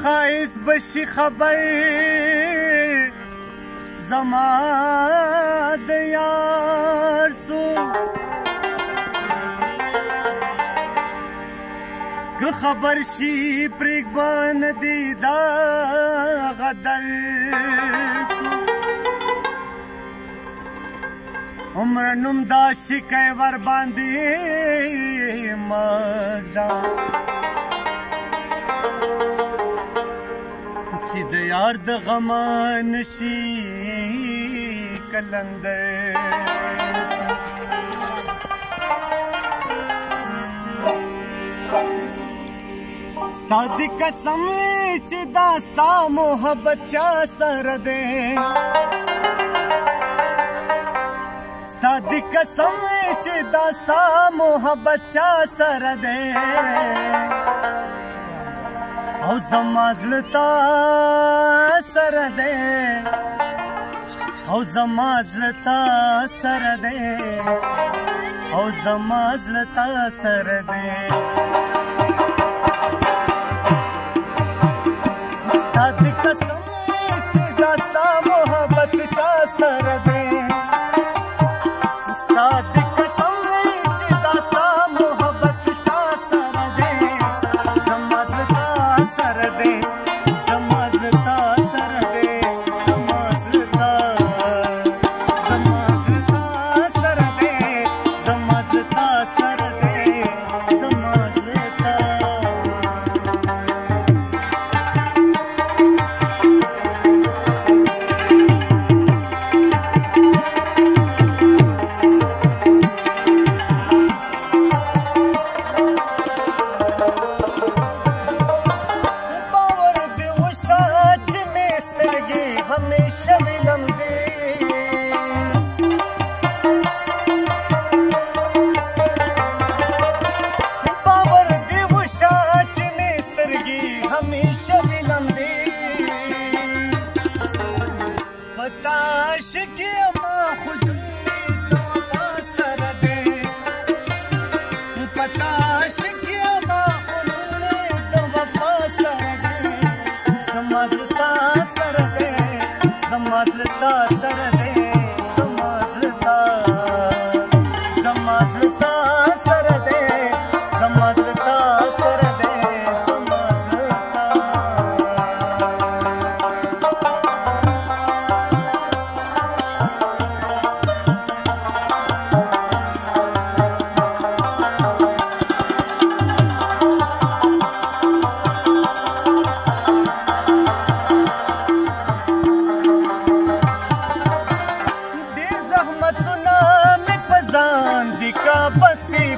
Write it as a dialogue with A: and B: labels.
A: خایس بشي خبر زما د یار څو که خبر شي پرېږده نه دي دا غدر عمر نوم دا شکی ور باندې مږده چې د یار د غمه نشي کلندر ستا د قسم چې دا ستا محبت چا سره دی ستا د قسم چې دا ستا محبت چا سره دی او زما زړه تا سره دی او زما زړه تا سره دی او زما زړه تا سره دی ستا د قسم چې دا ستا محبت چا سره دی ستا د قسم چې دا ستا محبت چا سره دی زما زړه تا سره دی زما زړه تا سره دی زما زړه تا سره دی زما زړه تا سره دی زما زړه تا हमेशा विलम दे बाबर दे वो शाच में स्तरगी हमेशा विलम दे बताश के अमा खुद तो वफा सर दे बताश के अमा खुद तो वफा सर दे समझता सर दे समझता सर दे समझता सर दे समझता सर दे समझता का बसे